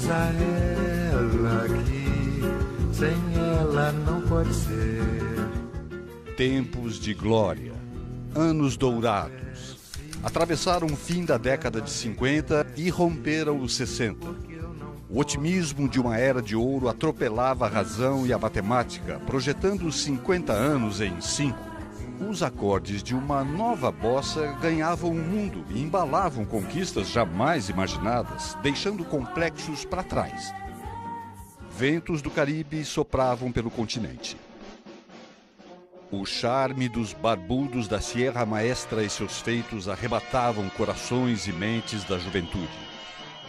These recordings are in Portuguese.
Diz a ela que sem ela não pode ser. Tempos de glória, anos dourados. Atravessaram o fim da década de 50 e romperam os 60. O otimismo de uma era de ouro atropelava a razão e a matemática, projetando os 50 anos em 5. Os acordes de uma nova bossa ganhavam o mundo e embalavam conquistas jamais imaginadas, deixando complexos para trás. Ventos do Caribe sopravam pelo continente. O charme dos barbudos da Sierra Maestra e seus feitos arrebatavam corações e mentes da juventude.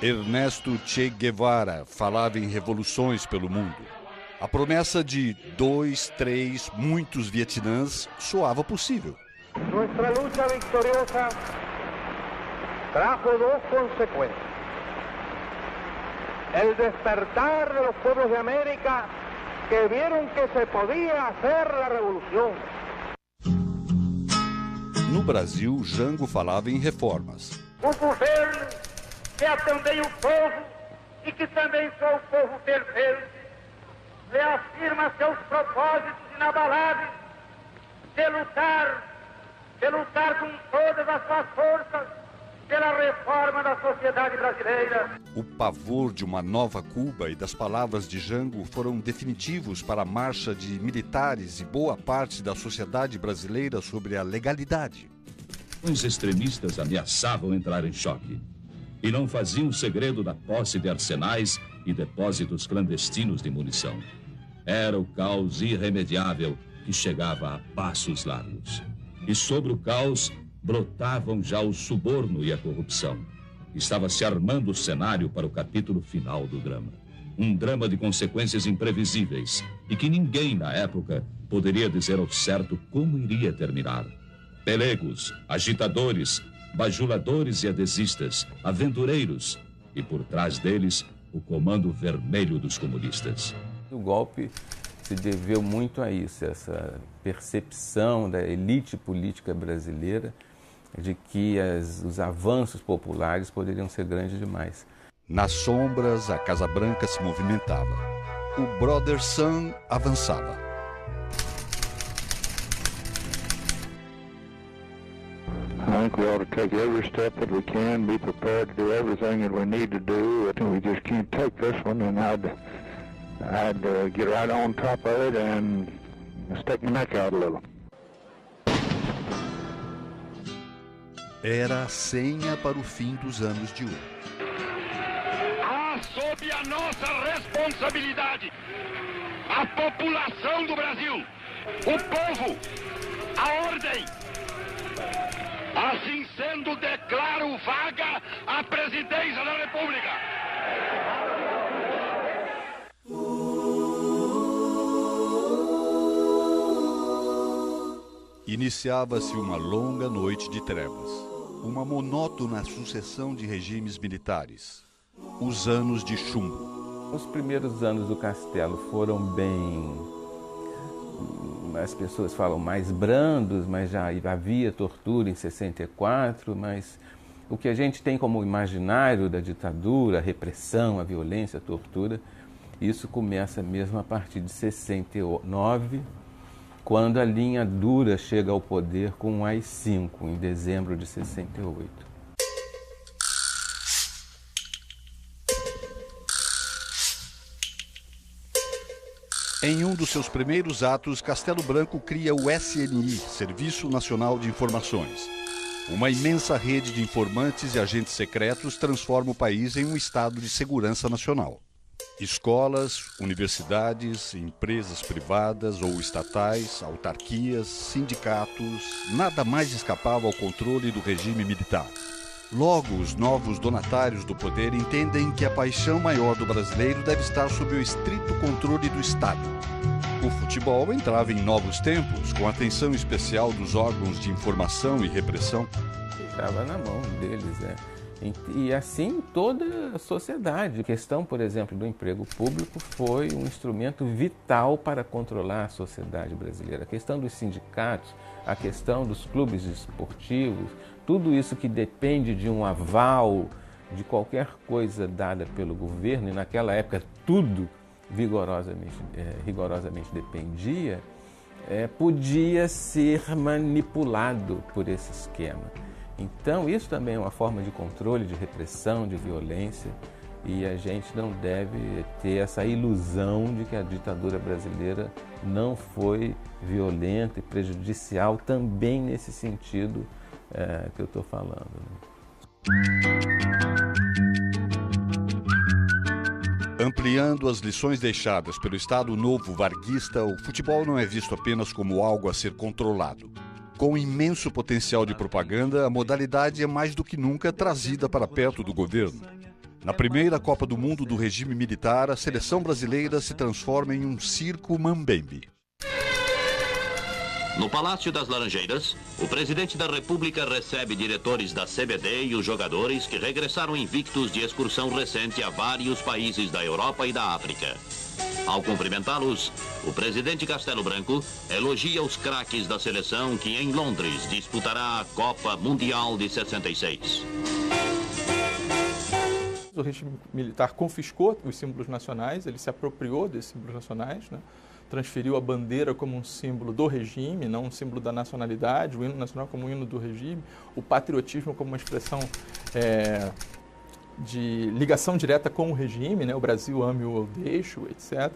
Ernesto Che Guevara falava em revoluções pelo mundo. A promessa de 2, 3, muitos Vietnãs soava possível. Nuestra lucha victoriosa trajo dos consecuencias. El despertar de los pueblos de América que vieron que se podía hacer la revolución. No Brasil, Jango falava em reformas. O governo, que é também o povo, e que também sou o povo perfeito, reafirma seus propósitos inabaláveis de lutar com todas as suas forças pela reforma da sociedade brasileira. O pavor de uma nova Cuba e das palavras de Jango foram definitivos para a marcha de militares e boa parte da sociedade brasileira sobre a legalidade. Os extremistas ameaçavam entrar em choque e não faziam segredo da posse de arsenais e depósitos clandestinos de munição. Era o caos irremediável que chegava a passos largos. E sobre o caos brotavam já o suborno e a corrupção. Estava se armando o cenário para o capítulo final do drama. Um drama de consequências imprevisíveis e que ninguém na época poderia dizer ao certo como iria terminar. Pelegos, agitadores, bajuladores e adesistas, aventureiros e por trás deles o comando vermelho dos comunistas. O golpe se deveu muito a isso, essa percepção da elite política brasileira de que os avanços populares poderiam ser grandes demais. Nas sombras, a Casa Branca se movimentava. O Brother Sun avançava. I think we ought to take every step that we can, be prepared to do everything that we need to do. We just can't take this one, and I'd get right on top of it and stick my neck out a little. Era a senha para o fim dos anos de ouro. Sob a nossa responsabilidade, a população do Brasil, o povo, a ordem. Assim sendo, declaro vaga a presidência da República. Iniciava-se uma longa noite de trevas, uma monótona sucessão de regimes militares, os anos de chumbo. Os primeiros anos do Castelo foram bem, as pessoas falam mais brandos, mas já havia tortura em 64, mas o que a gente tem como imaginário da ditadura, a repressão, a violência, a tortura, isso começa mesmo a partir de 69, quando a linha dura chega ao poder com o AI-5, em dezembro de 68. Em um dos seus primeiros atos, Castelo Branco cria o SNI, Serviço Nacional de Informações. Uma imensa rede de informantes e agentes secretos transforma o país em um estado de segurança nacional. Escolas, universidades, empresas privadas ou estatais, autarquias, sindicatos, nada mais escapava ao controle do regime militar. Logo, os novos donatários do poder entendem que a paixão maior do brasileiro deve estar sob o estrito controle do Estado. O futebol entrava em novos tempos, com atenção especial dos órgãos de informação e repressão. Estava na mão deles, né? E assim toda a sociedade. A questão, por exemplo, do emprego público foi um instrumento vital para controlar a sociedade brasileira. A questão dos sindicatos, a questão dos clubes esportivos, tudo isso que depende de um aval de qualquer coisa dada pelo governo, e naquela época tudo rigorosamente dependia, podia ser manipulado por esse esquema. Então isso também é uma forma de controle, de repressão, de violência, e a gente não deve ter essa ilusão de que a ditadura brasileira não foi violenta e prejudicial também nesse sentido que eu estou falando, né? Ampliando as lições deixadas pelo Estado Novo varguista, o futebol não é visto apenas como algo a ser controlado. Com imenso potencial de propaganda, a modalidade é mais do que nunca trazida para perto do governo. Na primeira Copa do Mundo do regime militar, a seleção brasileira se transforma em um circo mambembe. No Palácio das Laranjeiras, o presidente da República recebe diretores da CBD e os jogadores que regressaram invictos de excursão recente a vários países da Europa e da África. Ao cumprimentá-los, o presidente Castelo Branco elogia os craques da seleção que em Londres disputará a Copa Mundial de 66. O regime militar confiscou os símbolos nacionais, ele se apropriou desses símbolos nacionais, né? Transferiu a bandeira como um símbolo do regime, não um símbolo da nacionalidade, o hino nacional como um hino do regime, o patriotismo como uma expressão de ligação direta com o regime, né? O Brasil ame-o ou deixe-o, etc.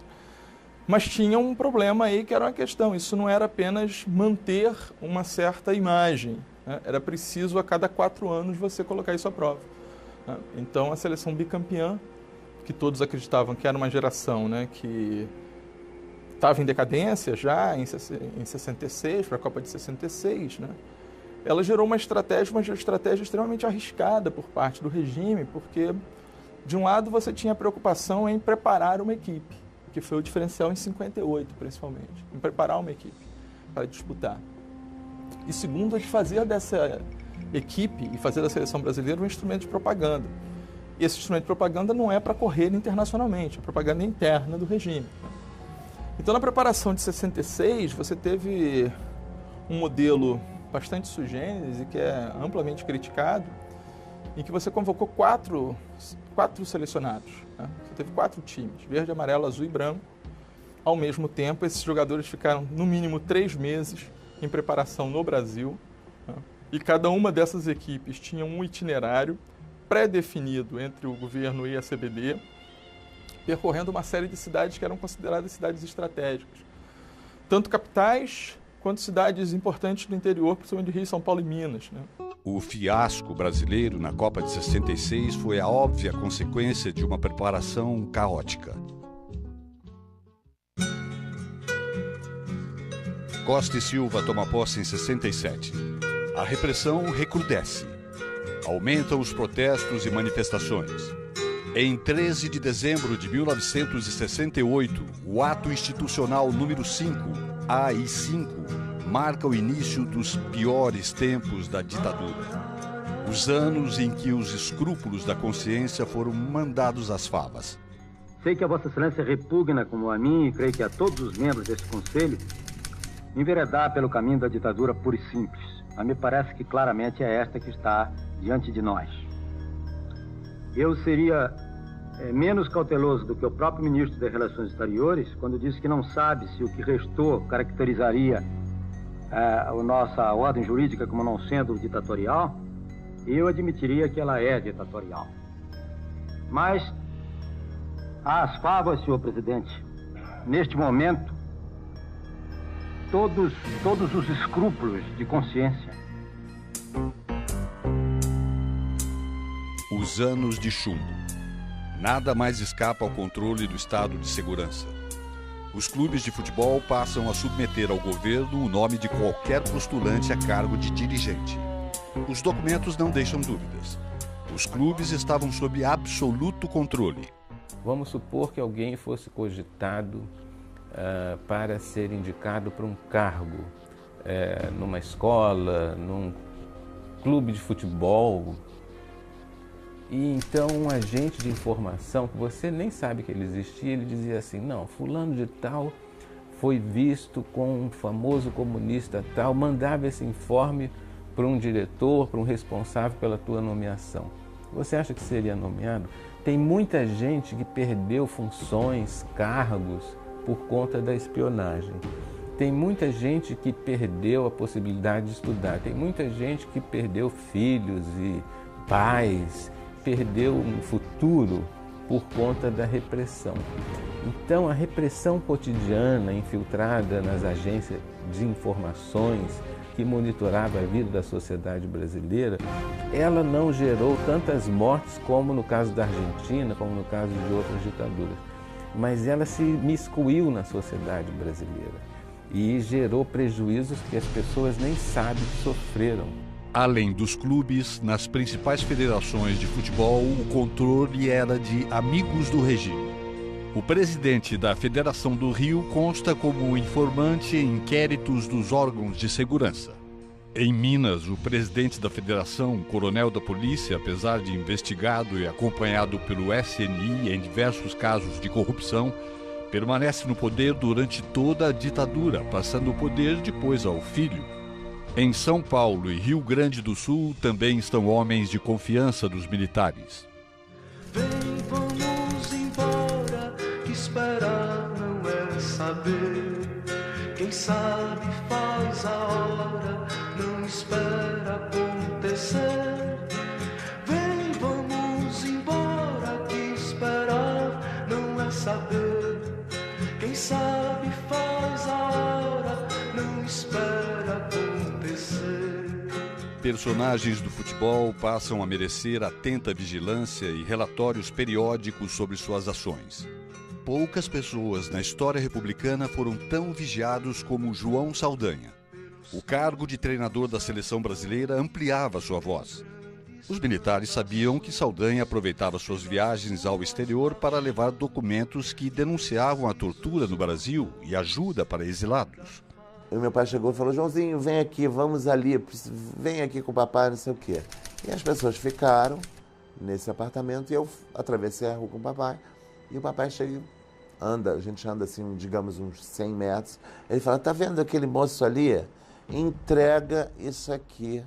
Mas tinha um problema aí que era uma questão, isso não era apenas manter uma certa imagem, né? Era preciso a cada 4 anos você colocar isso à prova. Né? Então a seleção bicampeã, que todos acreditavam que era uma geração, né, que estava em decadência já em 66, para a Copa de 66, né? Ela gerou uma estratégia extremamente arriscada por parte do regime, porque, de um lado, você tinha a preocupação em preparar uma equipe, que foi o diferencial em 58, principalmente, em preparar uma equipe para disputar. E segundo, de fazer dessa equipe e fazer da seleção brasileira um instrumento de propaganda. E esse instrumento de propaganda não é para correr internacionalmente, é propaganda interna do regime. Então, na preparação de 66, você teve um modelo bastante sui generis e que é amplamente criticado, em que você convocou quatro selecionados. Né? Você teve 4 times, verde, amarelo, azul e branco. Ao mesmo tempo, esses jogadores ficaram, no mínimo, 3 meses em preparação no Brasil. Né? E cada uma dessas equipes tinha um itinerário pré-definido entre o governo e a CBD, percorrendo uma série de cidades que eram consideradas cidades estratégicas. Tanto capitais, quanto cidades importantes do interior, principalmente de Rio, São Paulo e Minas. Né? O fiasco brasileiro na Copa de 66 foi a óbvia consequência de uma preparação caótica. Costa e Silva toma posse em 67. A repressão recrudesce. Aumentam os protestos e manifestações. Em 13 de dezembro de 1968, o ato institucional número 5, AI-5, marca o início dos piores tempos da ditadura. Os anos em que os escrúpulos da consciência foram mandados às favas. Sei que a Vossa Excelência repugna, como a mim, e creio que a todos os membros deste Conselho, enveredar pelo caminho da ditadura pura e simples. Mas me parece que claramente é esta que está diante de nós. Eu seria menos cauteloso do que o próprio ministro das Relações Exteriores quando disse que não sabe se o que restou caracterizaria a nossa ordem jurídica como não sendo ditatorial. Eu admitiria que ela é ditatorial. Mas, às favas, senhor presidente, neste momento, todos os escrúpulos de consciência. Os anos de chumbo. Nada mais escapa ao controle do Estado de Segurança. Os clubes de futebol passam a submeter ao governo o nome de qualquer postulante a cargo de dirigente. Os documentos não deixam dúvidas. Os clubes estavam sob absoluto controle. Vamos supor que alguém fosse cogitado para ser indicado para um cargo numa escola, num clube de futebol. E então um agente de informação, que você nem sabe que ele existia, ele dizia assim, não, fulano de tal foi visto com um famoso comunista tal, mandava esse informe para um diretor, para um responsável pela tua nomeação. você acha que seria nomeado? Tem muita gente que perdeu funções, cargos, por conta da espionagem. Tem muita gente que perdeu a possibilidade de estudar. Tem muita gente que perdeu filhos e pais, perdeu um futuro por conta da repressão. Então, a repressão cotidiana infiltrada nas agências de informações que monitorava a vida da sociedade brasileira, ela não gerou tantas mortes como no caso da Argentina, como no caso de outras ditaduras. Mas ela se miscuiu na sociedade brasileira e gerou prejuízos que as pessoas nem sabem que sofreram. Além dos clubes, nas principais federações de futebol, o controle era de amigos do regime. O presidente da Federação do Rio consta como informante em inquéritos dos órgãos de segurança. Em Minas, o presidente da Federação, coronel da polícia, apesar de investigado e acompanhado pelo SNI em diversos casos de corrupção, permanece no poder durante toda a ditadura, passando o poder depois ao filho. Em São Paulo e Rio Grande do Sul também estão homens de confiança dos militares. Vem, vamos embora, que esperar não é saber. Quem sabe faz a hora, não espera acontecer. Vem, vamos embora, que esperar não é saber. Quem sabe faz a hora, não espera acontecer. Personagens do futebol passam a merecer atenta vigilância e relatórios periódicos sobre suas ações. Poucas pessoas na história republicana foram tão vigiados como João Saldanha. O cargo de treinador da seleção brasileira ampliava sua voz. Os militares sabiam que Saldanha aproveitava suas viagens ao exterior para levar documentos que denunciavam a tortura no Brasil e ajuda para exilados. E meu pai chegou e falou: Joãozinho, vem aqui, vamos ali, vem aqui com o papai, não sei o quê. E as pessoas ficaram nesse apartamento e eu atravessei a rua com o papai. E o papai chega, a gente anda assim, digamos, uns 100 metros. Ele fala: tá vendo aquele moço ali? Entrega isso aqui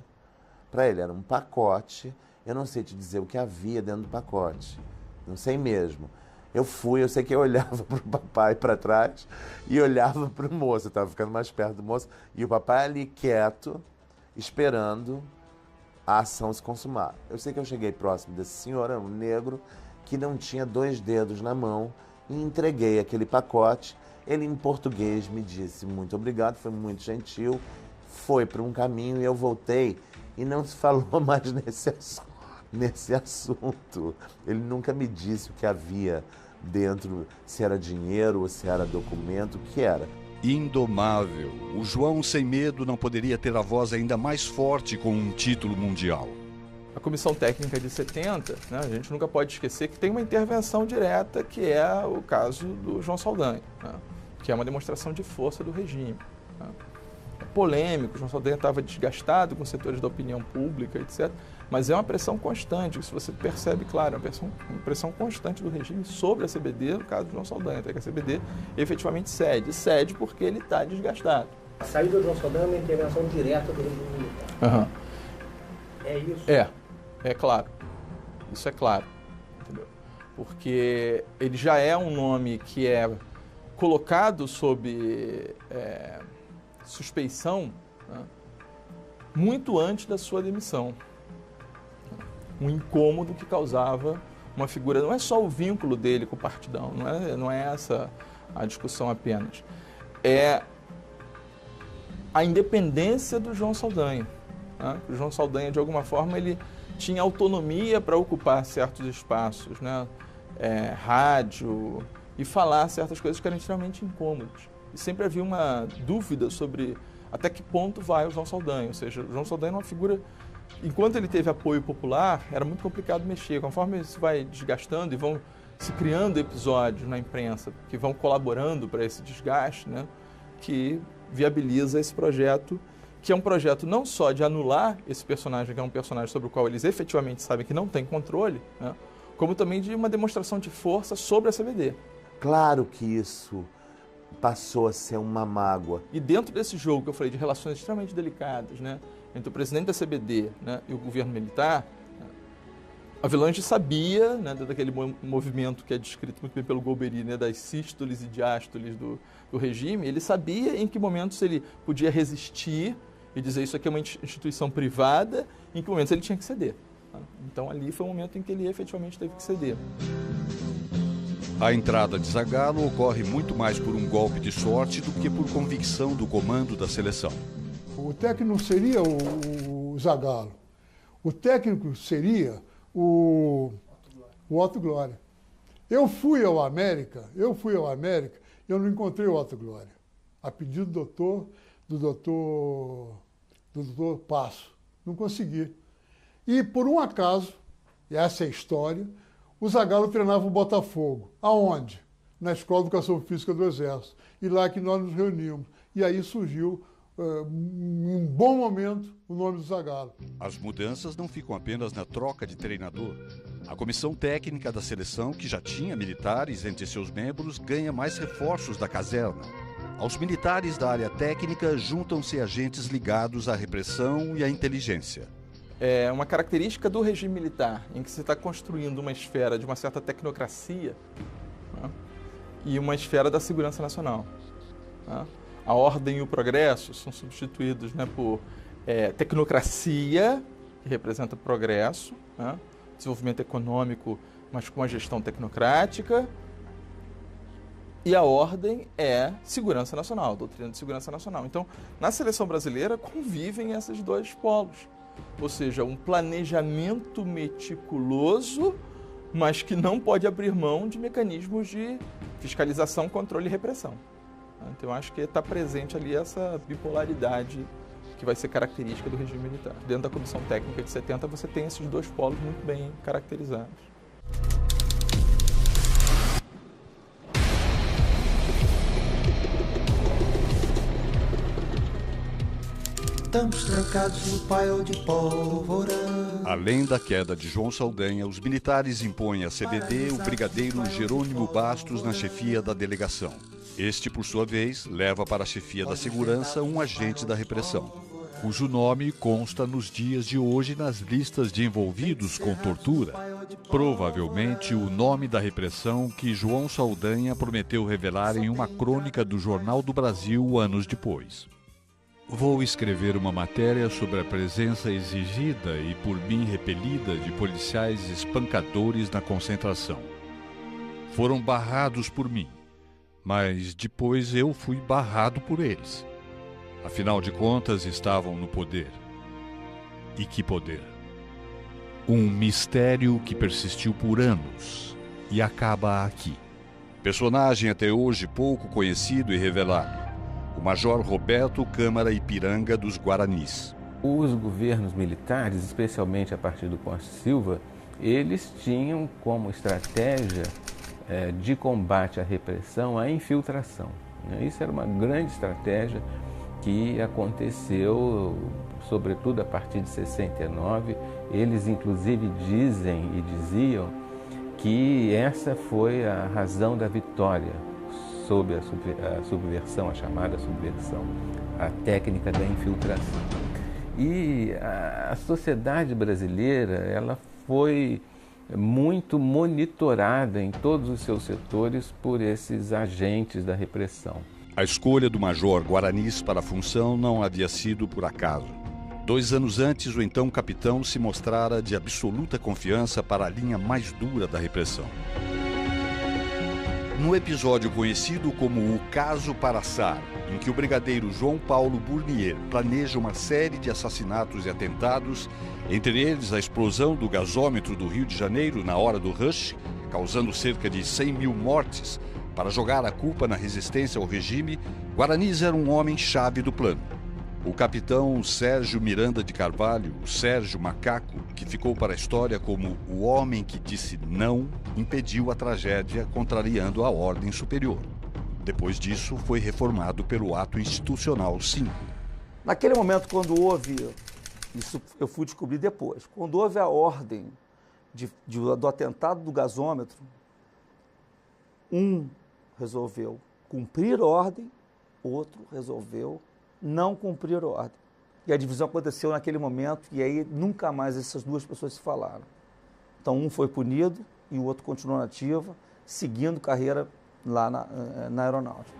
para ele. Era um pacote, eu não sei te dizer o que havia dentro do pacote, não sei mesmo. Eu sei que eu olhava para o papai para trás e olhava para o moço, eu estava ficando mais perto do moço, e o papai ali quieto, esperando a ação se consumar. Eu sei que eu cheguei próximo desse senhor, era um negro, que não tinha 2 dedos na mão, e entreguei aquele pacote. Ele, em português, me disse muito obrigado, foi muito gentil, foi para um caminho e eu voltei e não se falou mais nesse assunto. Ele nunca me disse o que havia dentro, se era dinheiro ou se era documento, o que era. Indomável, o João sem medo não poderia ter a voz ainda mais forte com um título mundial. A comissão técnica de 70, né, a gente nunca pode esquecer que tem uma intervenção direta, que é o caso do João Saldanha, né, que é uma demonstração de força do regime. Né. É polêmico, o João Saldanha estava desgastado com setores da opinião pública, etc. Mas é uma pressão constante, isso você percebe, claro, uma pressão constante do regime sobre a CBD, no caso do João Saldanha, até que a CBD efetivamente cede porque ele está desgastado. A saída do João Saldanha é uma intervenção direta do regime militar. Uhum. É isso? É claro. Isso é claro. Entendeu? Porque ele já é um nome que é colocado sob suspeição, né, muito antes da sua demissão. Um incômodo que causava uma figura... Não é só o vínculo dele com o partidão, não é essa a discussão apenas. É a independência do João Saldanha. Né? O João Saldanha, de alguma forma, ele tinha autonomia para ocupar certos espaços, né? Rádio, e falar certas coisas que eram extremamente incômodas. E sempre havia uma dúvida sobre até que ponto vai o João Saldanha. Ou seja, o João Saldanha é uma figura... Enquanto ele teve apoio popular, era muito complicado mexer. Conforme isso vai desgastando e vão se criando episódios na imprensa que vão colaborando para esse desgaste, né, que viabiliza esse projeto, que é um projeto não só de anular esse personagem, que é um personagem sobre o qual eles efetivamente sabem que não tem controle, né, como também de uma demonstração de força sobre a CBD. Claro que isso passou a ser uma mágoa. E dentro desse jogo que eu falei de relações extremamente delicadas, né, entre o presidente da CBD, né, e o governo militar, Havilland sabia, né, daquele movimento que é descrito muito bem pelo Golbery, né, das sístoles e diástoles do regime, ele sabia em que momentos ele podia resistir e dizer isso aqui é uma instituição privada, em que momentos ele tinha que ceder. Tá? Então ali foi o momento em que ele efetivamente teve que ceder. A entrada de Zagallo ocorre muito mais por um golpe de sorte do que por convicção do comando da seleção. O técnico não seria o Zagallo. O técnico seria o Otto Glória. Eu fui ao América, eu não encontrei o Otto Glória. A pedido do doutor Passo. Não consegui. E por um acaso, e essa é a história, o Zagallo treinava o Botafogo. Aonde? Na Escola de Educação Física do Exército. E lá que nós nos reunimos. E aí surgiu, em um bom momento, o nome do Zagallo. As mudanças não ficam apenas na troca de treinador. A comissão técnica da seleção, que já tinha militares entre seus membros, ganha mais reforços da caserna. Aos militares da área técnica juntam-se agentes ligados à repressão e à inteligência. É uma característica do regime militar, em que você está construindo uma esfera de uma certa tecnocracia, né, e uma esfera da segurança nacional. Né. A ordem e o progresso são substituídos, né, por tecnocracia, que representa progresso, né, desenvolvimento econômico, mas com uma gestão tecnocrática, e a ordem é segurança nacional, doutrina de segurança nacional. Então, na seleção brasileira convivem esses dois polos. Ou seja, um planejamento meticuloso, mas que não pode abrir mão de mecanismos de fiscalização, controle e repressão. Então, eu acho que está presente ali essa bipolaridade que vai ser característica do regime militar. Dentro da Comissão Técnica de 70, você tem esses dois polos muito bem caracterizados. Estamos trancados no paio de pólvora. Além da queda de João Saldanha, os militares impõem à CBD o brigadeiro Jerônimo Bastos na chefia da delegação. Este, por sua vez, leva para a chefia da segurança um agente da repressão, cujo nome consta nos dias de hoje nas listas de envolvidos com tortura. Provavelmente o nome da repressão que João Saldanha prometeu revelar em uma crônica do Jornal do Brasil anos depois. Vou escrever uma matéria sobre a presença exigida e por mim repelida de policiais espancadores na concentração. Foram barrados por mim, mas depois eu fui barrado por eles. Afinal de contas, estavam no poder. E que poder? Um mistério que persistiu por anos e acaba aqui. Personagem até hoje pouco conhecido e revelado. O Major Roberto Câmara Ipiranga dos Guaranis. Os governos militares, especialmente a partir do Costa Silva, eles tinham como estratégia de combate à repressão a infiltração. Isso era uma grande estratégia que aconteceu, sobretudo a partir de 69. Eles, inclusive, dizem e diziam que essa foi a razão da vitória sob a subversão, a chamada subversão, a técnica da infiltração. E a sociedade brasileira, ela foi muito monitorada em todos os seus setores por esses agentes da repressão. A escolha do Major Guaranis para a função não havia sido por acaso. 2 anos antes, o então capitão se mostrara de absoluta confiança para a linha mais dura da repressão. No episódio conhecido como o Caso Paraçar, em que o brigadeiro João Paulo Burnier planeja uma série de assassinatos e atentados, entre eles a explosão do gasômetro do Rio de Janeiro na hora do rush, causando cerca de 100 mil mortes, para jogar a culpa na resistência ao regime, Guaranis era um homem-chave do plano. O capitão Sérgio Miranda de Carvalho, o Sérgio Macaco, que ficou para a história como o homem que disse não, impediu a tragédia, contrariando a ordem superior. Depois disso, foi reformado pelo ato institucional 5. Naquele momento, quando houve, isso eu fui descobrir depois, quando houve a ordem do atentado do gasômetro, um resolveu cumprir ordem, outro resolveu não cumprir ordem. E a divisão aconteceu naquele momento e aí nunca mais essas duas pessoas se falaram. Então um foi punido e o outro continuou na ativa, seguindo carreira lá na aeronáutica.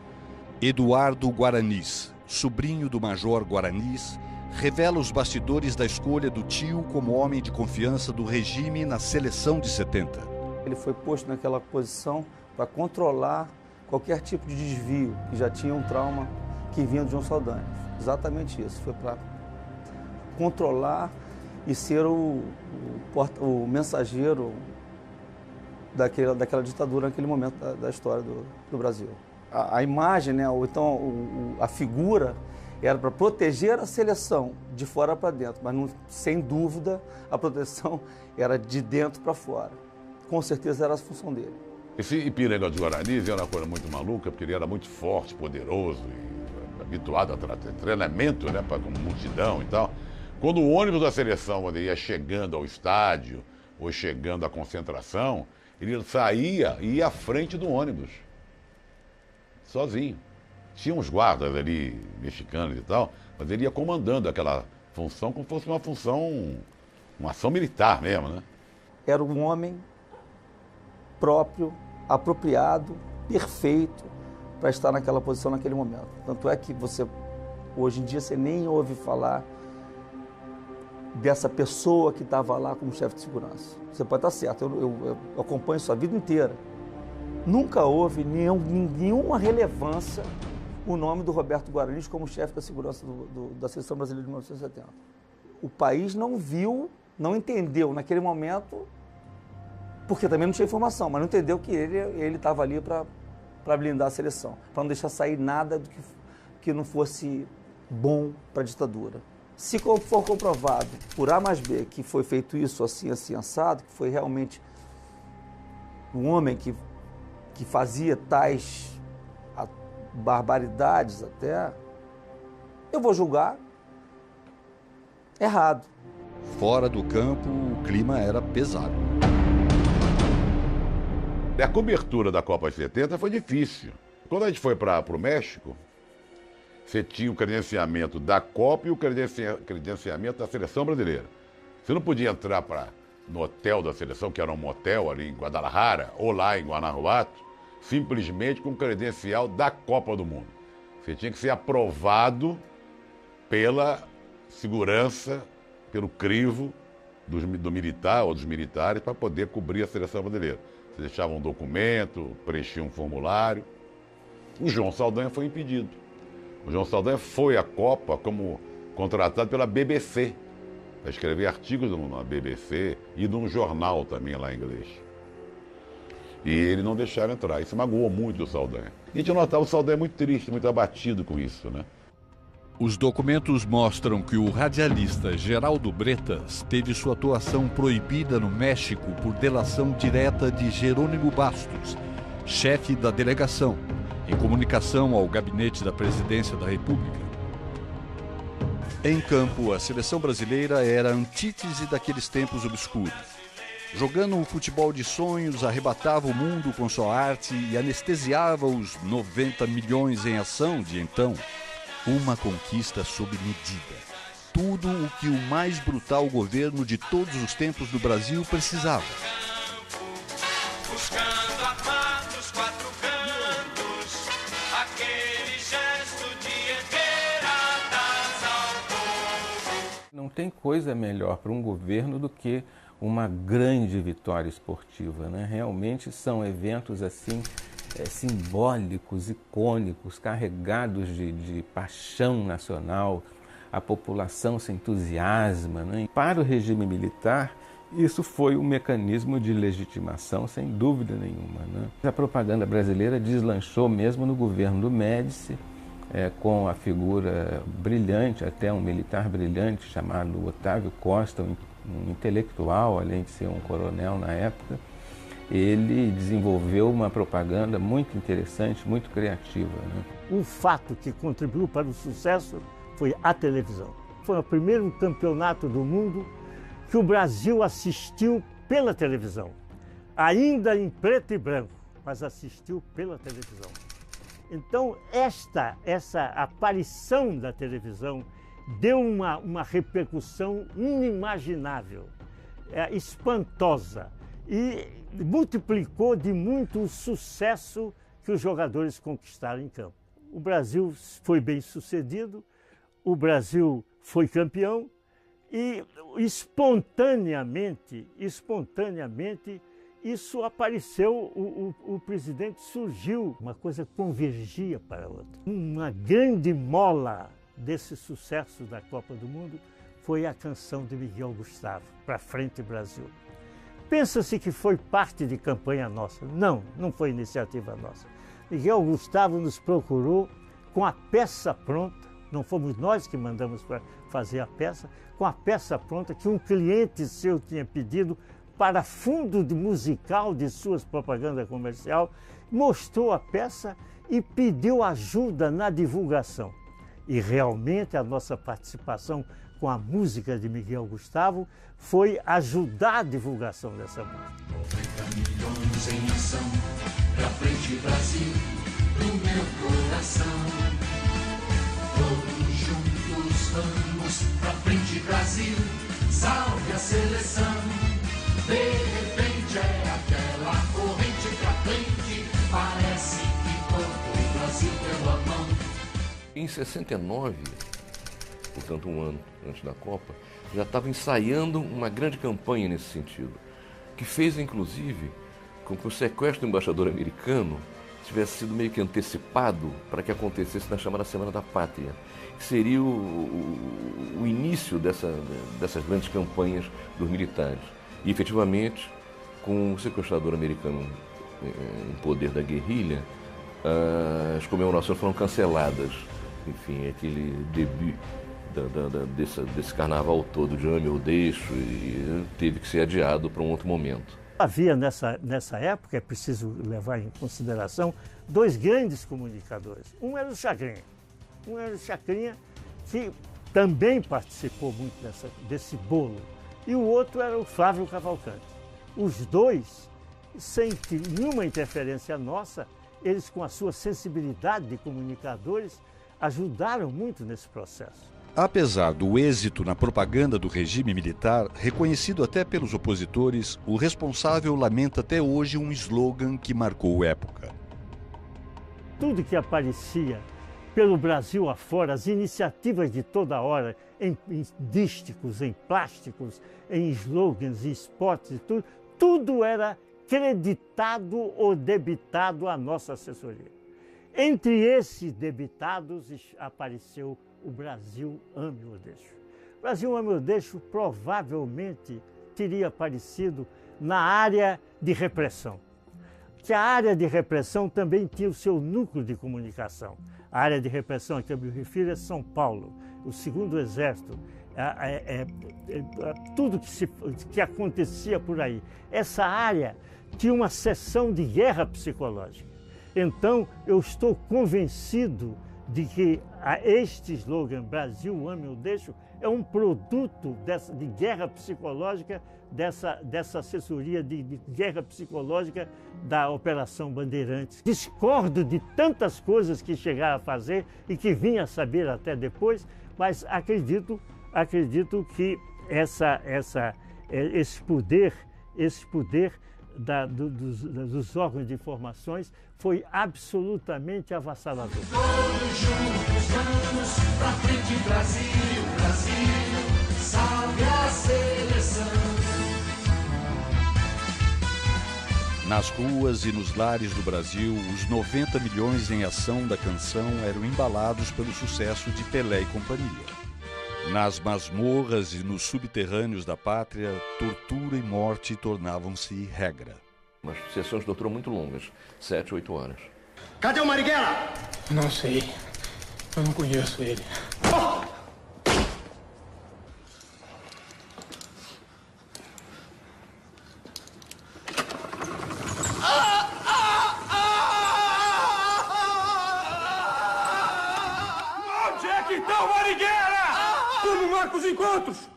Eduardo Guaranis, sobrinho do Major Guaranis, revela os bastidores da escolha do tio como homem de confiança do regime na seleção de 70. Ele foi posto naquela posição para controlar qualquer tipo de desvio, que já tinha um trauma que vinha de João Saldanha. Exatamente isso, foi para controlar e ser o mensageiro daquela ditadura naquele momento da história do Brasil. A imagem, né, ou então a figura, era para proteger a seleção de fora para dentro, mas não, sem dúvida a proteção era de dentro para fora. Com certeza era a função dele. Esse Ipiranga dos Guaranis era uma coisa muito maluca, porque ele era muito forte, poderoso e habituado a treinamento, né, para multidão e tal. Quando o ônibus da seleção ia chegando ao estádio ou chegando à concentração, ele saía e ia à frente do ônibus, sozinho. Tinha uns guardas ali, mexicanos e tal, mas ele ia comandando aquela função como se fosse uma função, uma ação militar mesmo, né? Era um homem próprio, apropriado, perfeito para estar naquela posição naquele momento. Tanto é que hoje em dia, você nem ouve falar dessa pessoa que estava lá como chefe de segurança. Você pode estar certo, eu acompanho isso a vida inteira. Nunca houve nenhuma relevância o nome do Roberto Guaranis como chefe da segurança da Seleção Brasileira de 1970. O país não viu, não entendeu naquele momento, porque também não tinha informação, mas não entendeu que ele estava ali para blindar a seleção, para não deixar sair nada do que não fosse bom para a ditadura. Se for comprovado por A mais B que foi feito isso assim, assim, assado, que foi realmente um homem que fazia tais barbaridades até, eu vou julgar errado. Fora do campo, o clima era pesado. A cobertura da Copa de 70 foi difícil. Quando a gente foi para o México, você tinha o credenciamento da Copa e o credenciamento da Seleção Brasileira. Você não podia entrar no hotel da seleção, que era um motel ali em Guadalajara, ou lá em Guanajuato, simplesmente com credencial da Copa do Mundo. Você tinha que ser aprovado pela segurança, pelo crivo do militar ou dos militares para poder cobrir a seleção brasileira. Você deixava um documento, preenchia um formulário. O João Saldanha foi impedido. O João Saldanha foi à Copa como contratado pela BBC, para escrever artigos na BBC e num jornal também lá em inglês. E ele não deixaram entrar. Isso magoou muito o Saldanha. E a gente notava o Saldanha muito triste, muito abatido com isso, né? Os documentos mostram que o radialista Geraldo Bretas teve sua atuação proibida no México por delação direta de Jerônimo Bastos, chefe da delegação, em comunicação ao gabinete da Presidência da República. Em campo, a seleção brasileira era a antítese daqueles tempos obscuros. Jogando um futebol de sonhos, arrebatava o mundo com sua arte e anestesiava os 90 milhões em ação de então. Uma conquista sob medida. Tudo o que o mais brutal governo de todos os tempos do Brasil precisava. Buscando a paz dos quatro cantos, aquele gesto de erguer a taça ao povo. Não tem coisa melhor para um governo do que uma grande vitória esportiva, né? Realmente são eventos assim simbólicos, icônicos, carregados de paixão nacional. A população se entusiasma, né? Para o regime militar, isso foi um mecanismo de legitimação, sem dúvida nenhuma, né? A propaganda brasileira deslanchou mesmo no governo do Médici, com a figura brilhante, até um militar brilhante chamado Otávio Costa, um intelectual, além de ser um coronel na época. Ele desenvolveu uma propaganda muito interessante, muito criativa, né? Um fato que contribuiu para o sucesso foi a televisão. Foi o primeiro campeonato do mundo que o Brasil assistiu pela televisão. Ainda em preto e branco, mas assistiu pela televisão. Então, essa aparição da televisão deu uma repercussão inimaginável, espantosa. e multiplicou de muito o sucesso que os jogadores conquistaram em campo. O Brasil foi bem sucedido, o Brasil foi campeão e espontaneamente isso apareceu, o presidente surgiu, uma coisa convergia para a outra. Uma grande mola desse sucesso da Copa do Mundo foi a canção de Miguel Gustavo, Pra Frente Brasil. Pensa-se que foi parte de campanha nossa. Não, não foi iniciativa nossa. Miguel Gustavo nos procurou com a peça pronta, não fomos nós que mandamos para fazer a peça, com a peça pronta que um cliente seu tinha pedido para fundo musical de suas propagandas comercial, mostrou a peça e pediu ajuda na divulgação. E realmente a nossa participação com a música de Miguel Gustavo foi ajudar a divulgação dessa música. 90 milhões em ação, pra frente Brasil, do meu coração. Todos juntos vamos, pra frente Brasil, salve a seleção. De repente é aquela corrente pra frente, parece que todo o Brasil deu a mão. Em 69, portanto um ano antes da Copa, já estava ensaiando uma grande campanha nesse sentido, que fez inclusive com que o sequestro do embaixador americano tivesse sido meio que antecipado para que acontecesse na chamada Semana da Pátria, que seria o início dessas grandes campanhas dos militares. E efetivamente, com o sequestrador americano em poder da guerrilha, as comemorações foram canceladas. Enfim, aquele debut desse carnaval todo de Ame ou Deixo e teve que ser adiado para um outro momento. Havia nessa época, é preciso levar em consideração, dois grandes comunicadores. Um era o Chacrinha, que também participou muito desse bolo, e o outro era o Flávio Cavalcante. Os dois, sem nenhuma interferência nossa, eles com a sua sensibilidade de comunicadores, ajudaram muito nesse processo. Apesar do êxito na propaganda do regime militar, reconhecido até pelos opositores, o responsável lamenta até hoje um slogan que marcou época. Tudo que aparecia pelo Brasil afora, as iniciativas de toda hora, em dísticos, em plásticos, em slogans, em spots e tudo era creditado ou debitado à nossa assessoria. Entre esses debitados apareceu o Brasil Ame ou Deixo. O Brasil Ame ou Deixo provavelmente teria aparecido na área de repressão, que a área de repressão também tinha o seu núcleo de comunicação. A área de repressão a que eu me refiro é São Paulo, o 2º Exército, tudo que acontecia por aí. Essa área tinha uma seção de guerra psicológica. Então, eu estou convencido de que este slogan, Brasil Ame ou Deixo, é um produto de guerra psicológica, dessa assessoria de guerra psicológica da Operação Bandeirantes. Discordo de tantas coisas que chegaram a fazer e que vinha a saber até depois, mas acredito que esse poder dos órgãos de informações foi absolutamente avassalador. Todos juntos vamos pra frente Brasil, Brasil, salve a seleção. Nas ruas e nos lares do Brasil, os 90 milhões em ação da canção eram embalados pelo sucesso de Pelé e companhia. Nas masmorras e nos subterrâneos da pátria, tortura e morte tornavam-se regra. Umas sessões de tortura muito longas, 7, 8 horas. Cadê o Marighella? Não sei. Eu não conheço ele. Onde é que tá o Marighella? Como marca os encontros?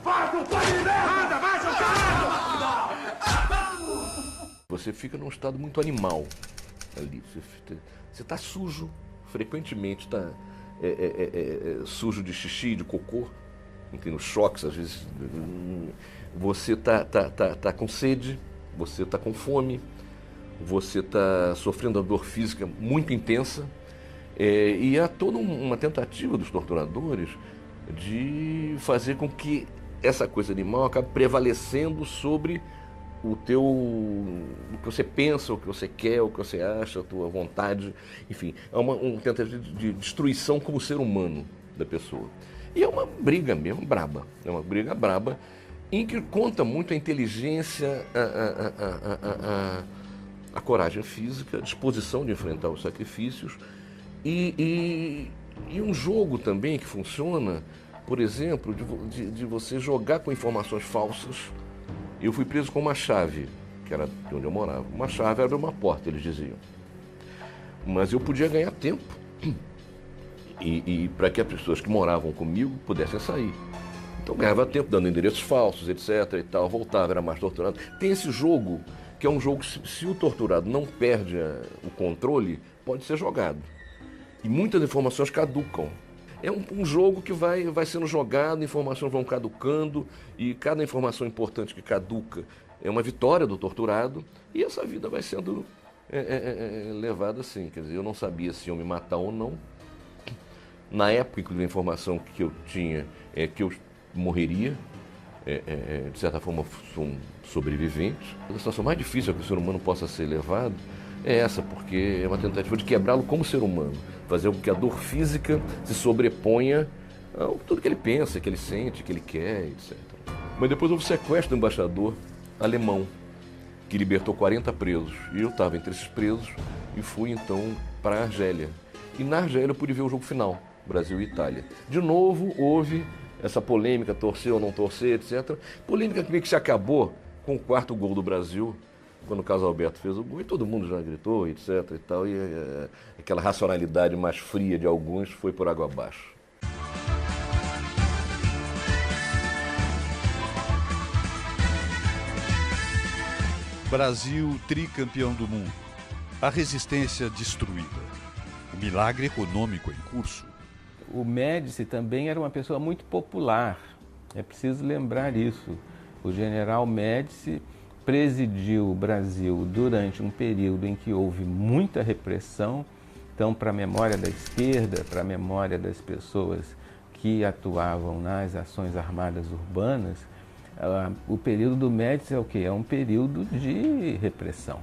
Faz o plano de errada, vai, seu caralho! Você fica num estado muito animal ali. Você está sujo, frequentemente está sujo de xixi, de cocô, Entende? Os choques, às vezes, você tá com sede, você está com fome, você está sofrendo uma dor física muito intensa, e há toda uma tentativa dos torturadores de fazer com que essa coisa animal acabe prevalecendo sobre o que você pensa, o que você quer, o que você acha, a tua vontade, enfim, é uma tentativa de destruição como ser humano da pessoa. E é uma briga mesmo braba, é uma briga braba em que conta muito a inteligência, a coragem física, a disposição de enfrentar os sacrifícios e um jogo também que funciona, por exemplo, de você jogar com informações falsas. Eu fui preso com uma chave, que era de onde eu morava. Uma chave abre uma porta, eles diziam. Mas eu podia ganhar tempo e para que as pessoas que moravam comigo pudessem sair. Então ganhava tempo dando endereços falsos, etc. e tal, voltava, era mais torturado. Tem esse jogo, que é um jogo que se o torturado não perde o controle, pode ser jogado. E muitas informações caducam. É um jogo que vai sendo jogado, informações vão caducando, e cada informação importante que caduca é uma vitória do torturado, e essa vida vai sendo levada assim. Quer dizer, eu não sabia se iam me matar ou não. Na época, inclusive, a informação que eu tinha é que eu morreria, de certa forma, sou um sobrevivente. A situação mais difícil a que o ser humano possa ser levado é essa, porque é uma tentativa de quebrá-lo como ser humano, fazer com que a dor física se sobreponha a tudo que ele pensa, que ele sente, que ele quer, etc. Mas depois houve o sequestro do embaixador alemão, que libertou 40 presos. E eu estava entre esses presos e fui então para a Argélia. E na Argélia eu pude ver o jogo final, Brasil e Itália. De novo houve essa polêmica, torcer ou não torcer, etc. Polêmica que meio que se acabou com o 4º gol do Brasil, quando o Carlos Alberto fez o gol, e todo mundo já gritou, etc. e tal, e aquela racionalidade mais fria de alguns foi por água abaixo. Brasil tricampeão do mundo. A resistência destruída. O milagre econômico em curso. O Médici também era uma pessoa muito popular. É preciso lembrar isso. O general Médici presidiu o Brasil durante um período em que houve muita repressão. Então, para a memória da esquerda, para a memória das pessoas que atuavam nas ações armadas urbanas, o período do Médici é o quê? É um período de repressão.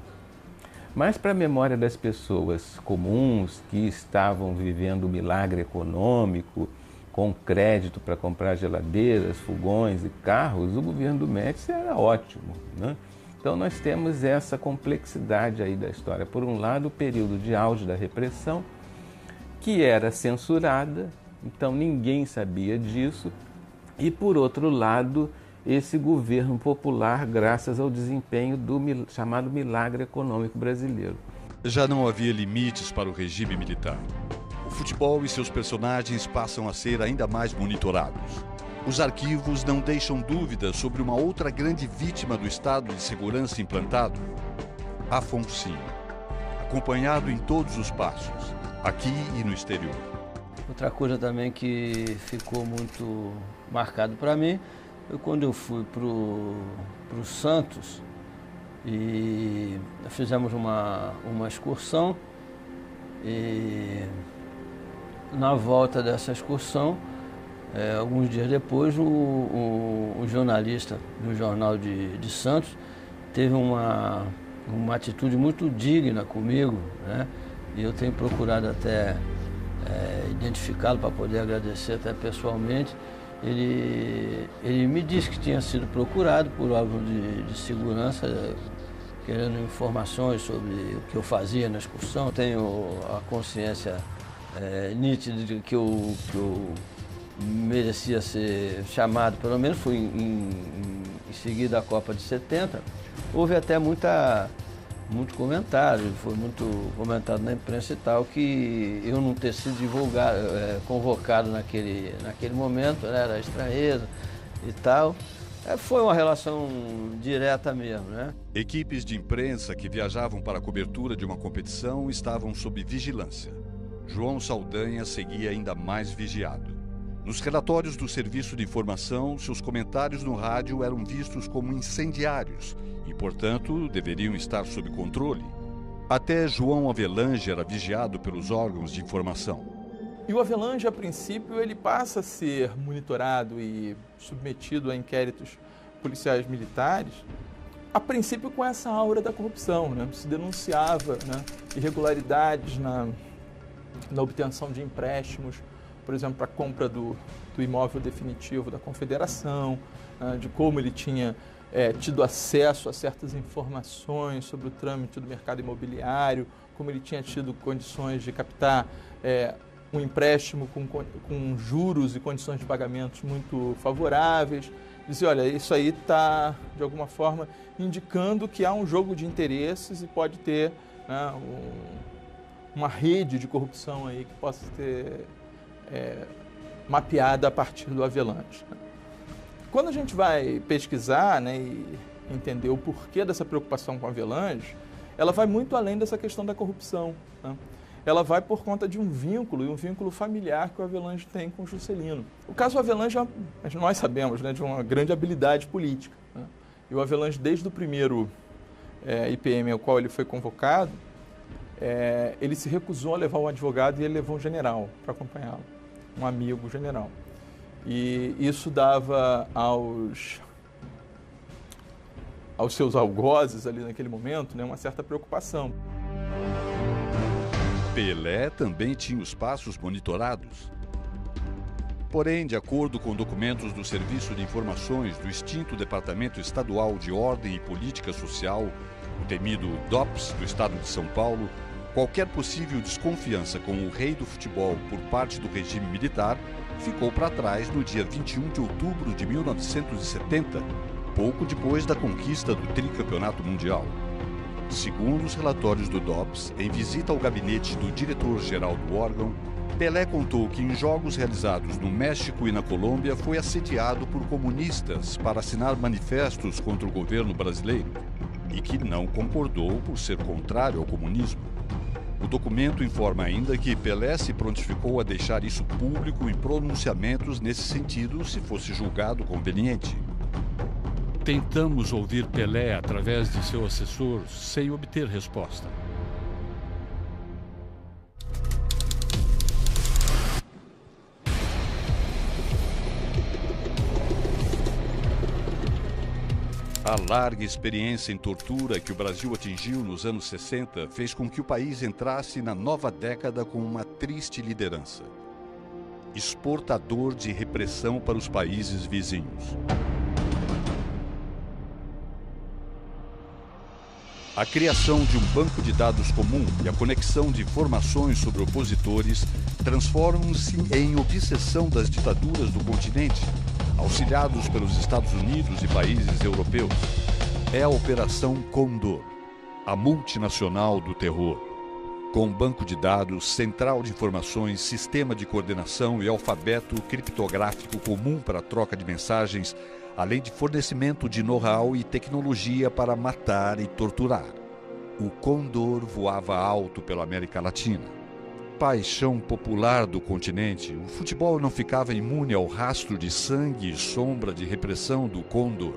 Mas para a memória das pessoas comuns que estavam vivendo o milagre econômico, com crédito para comprar geladeiras, fogões e carros, o governo do Médici era ótimo, né? Então nós temos essa complexidade aí da história. Por um lado, o período de auge da repressão, que era censurada, então ninguém sabia disso. E por outro lado, esse governo popular, graças ao desempenho do chamado milagre econômico brasileiro. Já não havia limites para o regime militar. O futebol e seus personagens passam a ser ainda mais monitorados. Os arquivos não deixam dúvidas sobre uma outra grande vítima do estado de segurança implantado, Afonsinho, acompanhado em todos os passos, aqui e no exterior. Outra coisa também que ficou muito marcado para mim foi quando eu fui para o Santos e fizemos uma excursão, e na volta dessa excursão, alguns dias depois, o jornalista do jornal de Santos teve uma atitude muito digna comigo, né? E eu tenho procurado até identificá-lo para poder agradecer até pessoalmente. Ele me disse que tinha sido procurado por órgãos de segurança, querendo informações sobre o que eu fazia na excursão. Tenho a consciência nítida de que eu merecia ser chamado, pelo menos fui em seguida à Copa de 70. Houve até muito comentário, foi muito comentado na imprensa e tal, que eu não ter sido convocado naquele momento, né, era estranheza e tal. Foi uma relação direta mesmo, né? Equipes de imprensa que viajavam para a cobertura de uma competição estavam sob vigilância. João Saldanha seguia ainda mais vigiado. Nos relatórios do Serviço de Informação, seus comentários no rádio eram vistos como incendiários e, portanto, deveriam estar sob controle. Até João Avelange era vigiado pelos órgãos de informação. E o Avelange, a princípio, ele passa a ser monitorado e submetido a inquéritos policiais militares, a princípio com essa aura da corrupção, né? Se denunciava, né, irregularidades na obtenção de empréstimos, por exemplo, para a compra do imóvel definitivo da Confederação, de como ele tinha tido acesso a certas informações sobre o trâmite do mercado imobiliário, como ele tinha tido condições de captar um empréstimo com juros e condições de pagamentos muito favoráveis. Dizer, olha, isso aí está, de alguma forma, indicando que há um jogo de interesses e pode ter, né, uma rede de corrupção aí que possa ser mapeada a partir do Avelange. Quando a gente vai pesquisar, né, e entender o porquê dessa preocupação com o Avelange, ela vai muito além dessa questão da corrupção, né? Ela vai por conta de um vínculo familiar que o Avelange tem com o Juscelino. O caso Avelange, nós sabemos, né, de uma grande habilidade política, né? E o Avelange, desde o primeiro IPM ao qual ele foi convocado, ele se recusou a levar um advogado e ele levou um general para acompanhá-lo, um amigo general. E isso dava aos seus algozes ali naquele momento, né, uma certa preocupação. Pelé também tinha os passos monitorados. Porém, de acordo com documentos do Serviço de Informações do extinto Departamento Estadual de Ordem e Política Social, o temido DOPS do Estado de São Paulo, qualquer possível desconfiança com o rei do futebol por parte do regime militar ficou para trás no dia 21 de outubro de 1970, pouco depois da conquista do tricampeonato mundial. Segundo os relatórios do DOPS, em visita ao gabinete do diretor-geral do órgão, Pelé contou que em jogos realizados no México e na Colômbia foi assediado por comunistas para assinar manifestos contra o governo brasileiro e que não concordou por ser contrário ao comunismo. O documento informa ainda que Pelé se prontificou a deixar isso público em pronunciamentos nesse sentido se fosse julgado conveniente. Tentamos ouvir Pelé através de seu assessor sem obter resposta. A larga experiência em tortura que o Brasil atingiu nos anos 60 fez com que o país entrasse na nova década com uma triste liderança. Exportador de repressão para os países vizinhos. A criação de um banco de dados comum e a conexão de informações sobre opositores transformam-se em obsessão das ditaduras do continente, auxiliados pelos Estados Unidos e países europeus. É a Operação Condor, a multinacional do terror. Com banco de dados, central de informações, sistema de coordenação e alfabeto criptográfico comum para a troca de mensagens, além de fornecimento de know-how e tecnologia para matar e torturar. O Condor voava alto pela América Latina. Paixão popular do continente, o futebol não ficava imune ao rastro de sangue e sombra de repressão do Condor.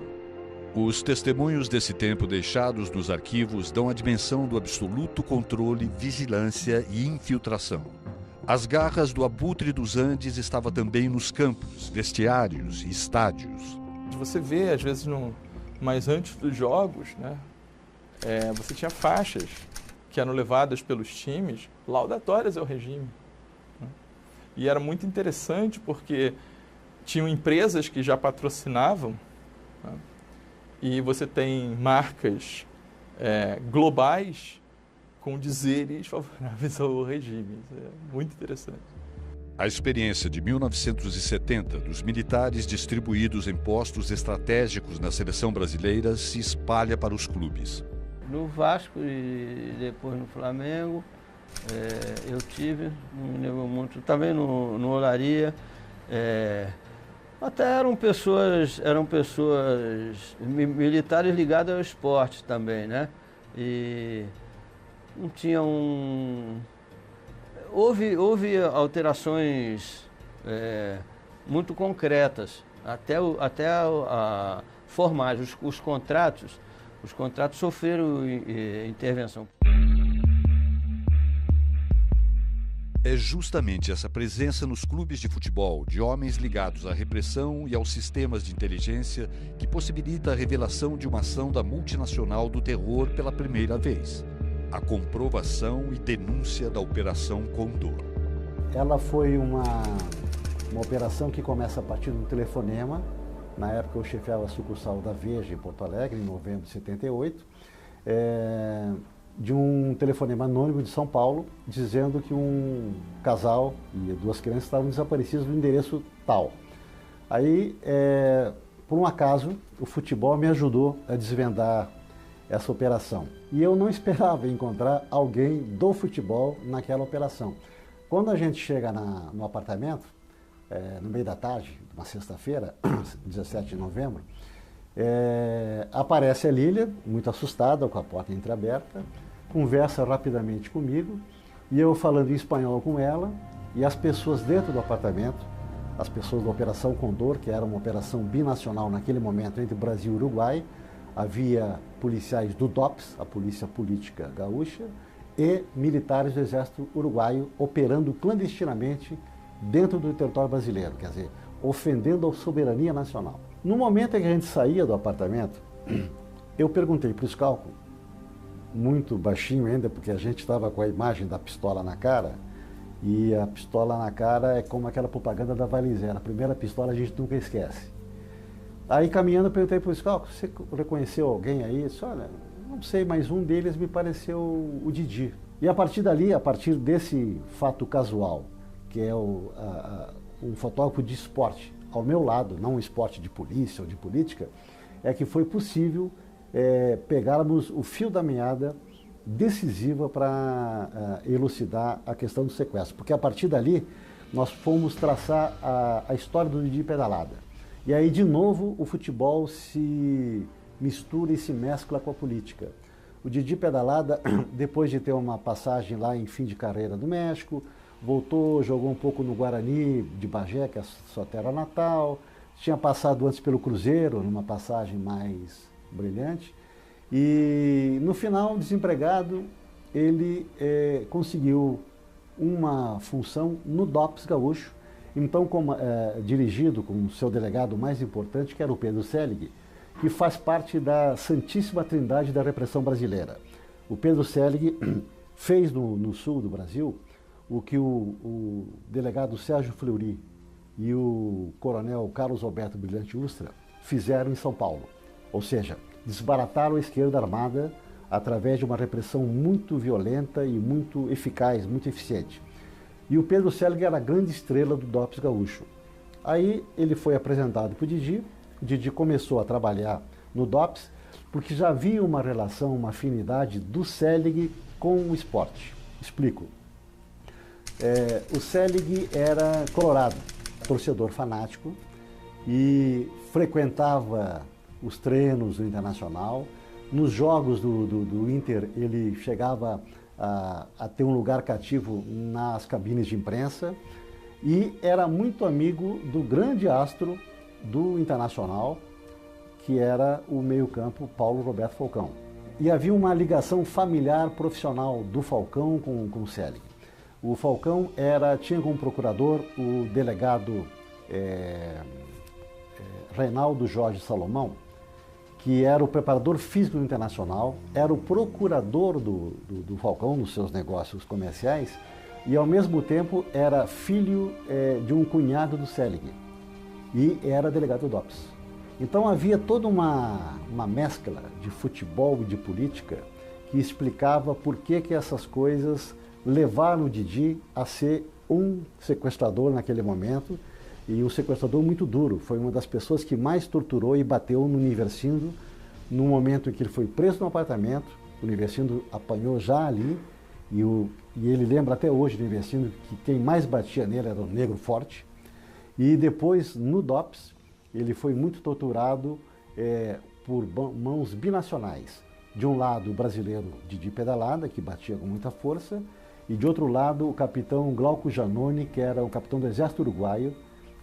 Os testemunhos desse tempo deixados nos arquivos dão a dimensão do absoluto controle, vigilância e infiltração. As garras do abutre dos Andes estavam também nos campos, vestiários e estádios. Você vê, às vezes, mas antes dos jogos, né, você tinha faixas que eram levadas pelos times laudatórias ao regime, né? E era muito interessante porque tinham empresas que já patrocinavam, né? E você tem marcas globais com dizeres favoráveis ao regime. Isso é muito interessante. A experiência de 1970 dos militares distribuídos em postos estratégicos na seleção brasileira se espalha para os clubes. No Vasco e depois no Flamengo, eu tive, não me lembro muito, também no Olaria. Até eram pessoas militares ligadas ao esporte também, né? E não tinham... Houve alterações muito concretas, até a formagem. Os contratos sofreram intervenção. É justamente essa presença nos clubes de futebol de homens ligados à repressão e aos sistemas de inteligência que possibilita a revelação de uma ação da multinacional do terror pela primeira vez. A comprovação e denúncia da Operação Condor. Ela foi uma operação que começa a partir do telefonema. Na época eu chefiava a sucursal da Veja em Porto Alegre, em novembro de 78. De um telefonema anônimo de São Paulo, dizendo que um casal e 2 crianças estavam desaparecidos no endereço tal. Aí, por um acaso, o futebol me ajudou a desvendar essa operação. E eu não esperava encontrar alguém do futebol naquela operação. Quando a gente chega no apartamento, no meio da tarde, uma sexta-feira, 17 de novembro, aparece a Lília, muito assustada, com a porta entreaberta, conversa rapidamente comigo, e eu falando em espanhol com ela, e as pessoas dentro do apartamento, as pessoas da Operação Condor, que era uma operação binacional naquele momento entre Brasil e Uruguai, havia policiais do DOPS, a Polícia Política Gaúcha, e militares do Exército Uruguaio operando clandestinamente dentro do território brasileiro, quer dizer, ofendendo a soberania nacional. No momento em que a gente saía do apartamento, eu perguntei para o Scalco, muito baixinho ainda, porque a gente estava com a imagem da pistola na cara, e a pistola na cara é como aquela propaganda da Valizera, a primeira pistola a gente nunca esquece. Aí caminhando eu perguntei para o Scalco, você reconheceu alguém aí? Eu disse, olha, não sei, mas um deles me pareceu o Didi. E a partir dali, a partir desse fato casual, que é um fotógrafo de esporte, ao meu lado, não um esporte de polícia ou de política, é que foi possível pegarmos o fio da meada decisiva para elucidar a questão do sequestro. Porque a partir dali, nós fomos traçar a história do Didi Pedalada. E aí, de novo, o futebol se mistura e se mescla com a política. O Didi Pedalada, depois de ter uma passagem lá em fim de carreira do México, voltou, jogou um pouco no Guarani de Bagé, que é a sua terra natal, tinha passado antes pelo Cruzeiro, numa passagem mais brilhante, e no final, desempregado, ele conseguiu uma função no DOPS gaúcho, então dirigido com o seu delegado mais importante, que era o Pedro Selig, que faz parte da Santíssima Trindade da repressão brasileira. O Pedro Selig fez no sul do Brasil o que o delegado Sérgio Fleury e o coronel Carlos Alberto Brilhante Ustra fizeram em São Paulo. Ou seja, desbarataram a esquerda armada através de uma repressão muito violenta e muito eficaz, muito eficiente. E o Pedro Selig era a grande estrela do DOPS gaúcho. Aí ele foi apresentado para o Didi começou a trabalhar no DOPS, porque já havia uma relação, uma afinidade do Selig com o esporte. Explico. O Selig era colorado, torcedor fanático, e frequentava os treinos do Internacional. Nos jogos do Inter, ele chegava a ter um lugar cativo nas cabines de imprensa e era muito amigo do grande astro do Internacional, que era o meio-campo Paulo Roberto Falcão. E havia uma ligação familiar profissional do Falcão com o Selig. O Falcão tinha como procurador o delegado Reinaldo Jorge Salomão, que era o preparador físico do Internacional, era o procurador do Falcão nos seus negócios comerciais e, ao mesmo tempo, era filho de um cunhado do Selig e era delegado do DOPS. Então havia toda uma mescla de futebol e de política que explicava por que essas coisas levaram o Didi a ser um sequestrador naquele momento, e um sequestrador muito duro. Foi uma das pessoas que mais torturou e bateu no Universindo no momento em que ele foi preso no apartamento. O Universindo apanhou já ali, e ele lembra até hoje do Universindo que quem mais batia nele era um negro forte. E depois, no DOPS, ele foi muito torturado por mãos binacionais. De um lado, o brasileiro Didi Pedalada, que batia com muita força, e de outro lado, o capitão Glauco Janone, que era o capitão do Exército Uruguaio,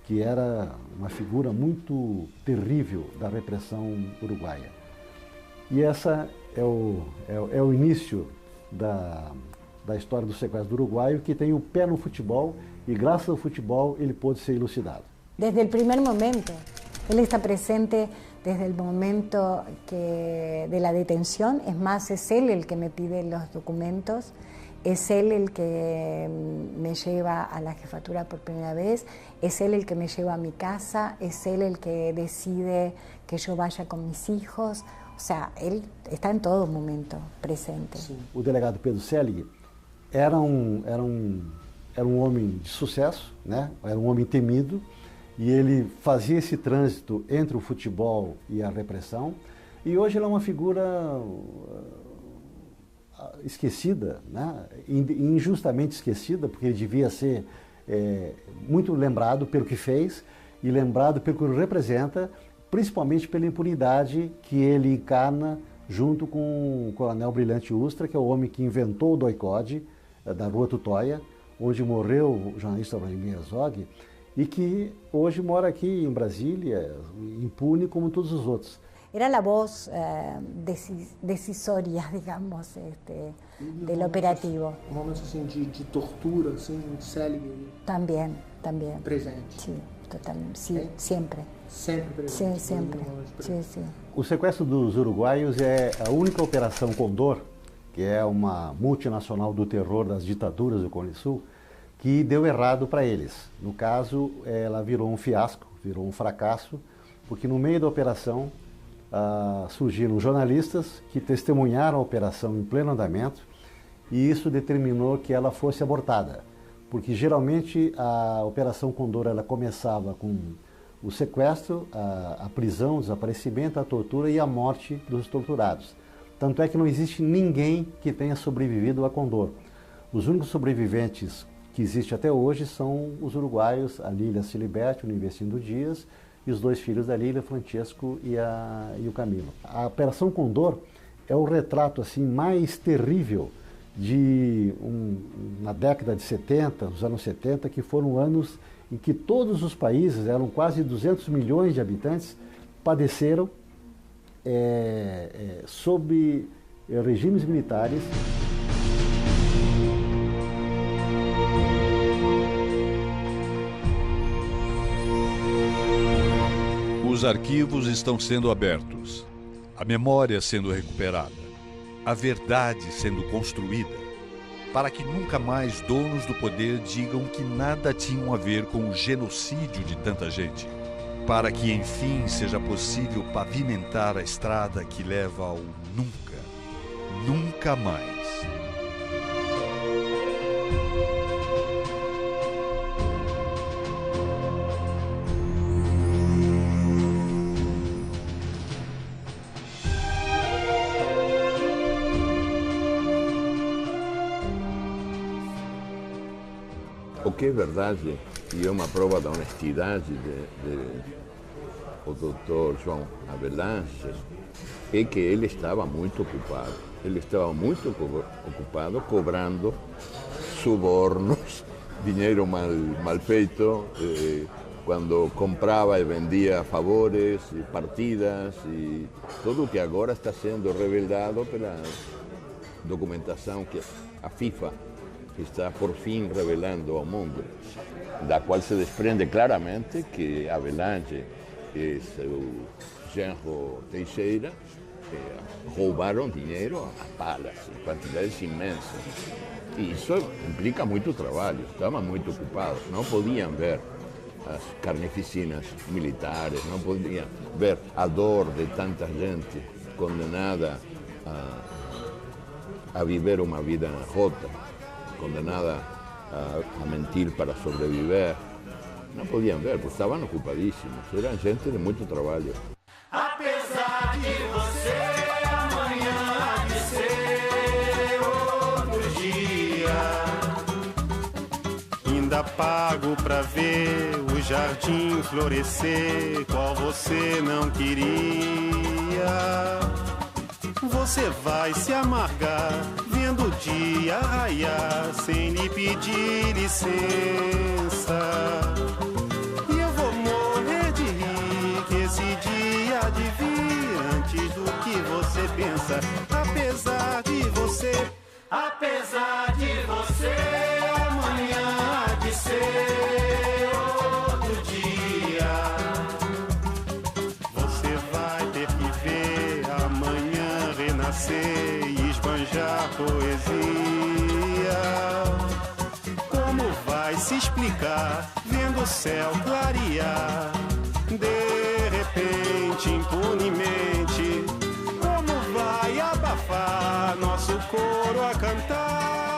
que era uma figura muito terrível da repressão uruguaia. E essa é o início da história do sequestro do uruguaio, que tem o pé no futebol, e graças ao futebol ele pôde ser elucidado. Desde el primer momento, él está presente desde el momento de la detención. Es más, es él el que me pide los documentos, es él el que me lleva a la jefatura por primera vez, es él el que me lleva a mi casa, es él el que decide que yo vaya con mis hijos. O sea, él está en todo momento presente. O delegado Pedro Selig era um homem de sucesso, né? Era um homem temido, e ele fazia esse trânsito entre o futebol e a repressão. E hoje ele é uma figura esquecida, né? Injustamente esquecida, porque ele devia ser muito lembrado pelo que fez e lembrado pelo que ele representa, principalmente pela impunidade que ele encarna junto com o coronel Brilhante Ustra, que é o homem que inventou o doicode da Rua Tutóia, onde morreu o jornalista Vladimir Herzog, e que hoje mora aqui em Brasília, impune como todos os outros. Era a voz decisória, digamos, do operativo. Momentos assim de tortura, assim, de Selig? Também. Presente? Sim, totalmente. Sim, sempre. Sempre presente? Sim, sempre. Sim. O sequestro dos uruguaios é a única operação Condor, que é uma multinacional do terror das ditaduras do Cone Sul, que deu errado para eles. No caso, ela virou um fiasco, virou um fracasso, porque no meio da operação surgiram jornalistas que testemunharam a operação em pleno andamento, e isso determinou que ela fosse abortada, porque geralmente a Operação Condor ela começava com o sequestro, a prisão, o desaparecimento, a tortura e a morte dos torturados. Tanto é que não existe ninguém que tenha sobrevivido a Condor. Os únicos sobreviventes que existem até hoje são os uruguaios, a Lília Ciliberti, o Investindo Dias, e os dois filhos da Lília, Francesco e o Camilo. A Operação Condor é o retrato assim, mais terrível na década de 70, os anos 70, que foram anos em que todos os países, eram quase 200 milhões de habitantes, padeceram sob regimes militares. Os arquivos estão sendo abertos, a memória sendo recuperada, a verdade sendo construída, para que nunca mais donos do poder digam que nada tinham a ver com o genocídio de tanta gente, para que enfim seja possível pavimentar a estrada que leva ao nunca, nunca mais. O que é verdade, e é uma prova da honestidade do doutor João Avelange, é que ele estava muito ocupado. Ele estava muito ocupado cobrando subornos, dinheiro mal feito, quando comprava e vendia favores, e partidas, e tudo que agora está sendo revelado pela documentação que a FIFA está por fim revelando ao mundo, da qual se desprende claramente que Avelange e seu genro Teixeira roubaram dinheiro a palas, em quantidades imensas. E isso implica muito trabalho, estavam muito ocupados, não podiam ver as carnificinas militares, não podiam ver a dor de tanta gente condenada a viver uma vida rota, condenada a mentir para sobreviver. Não podiam ver, porque estavam ocupadíssimos. Eram gente de muito trabalho. Apesar de você amanhã de ser outro dia, ainda pago pra ver o jardim florescer, qual você não queria. Você vai se amargar vendo o dia raiar sem lhe pedir licença. E eu vou beleza. Apesar de você, amanhã há de ser outro dia. Você vai ter que ver amanhã renascer e esbanjar poesia. Como vai se explicar vendo o céu clarear? De repente, impunemente, como vai abafar nosso coro a cantar?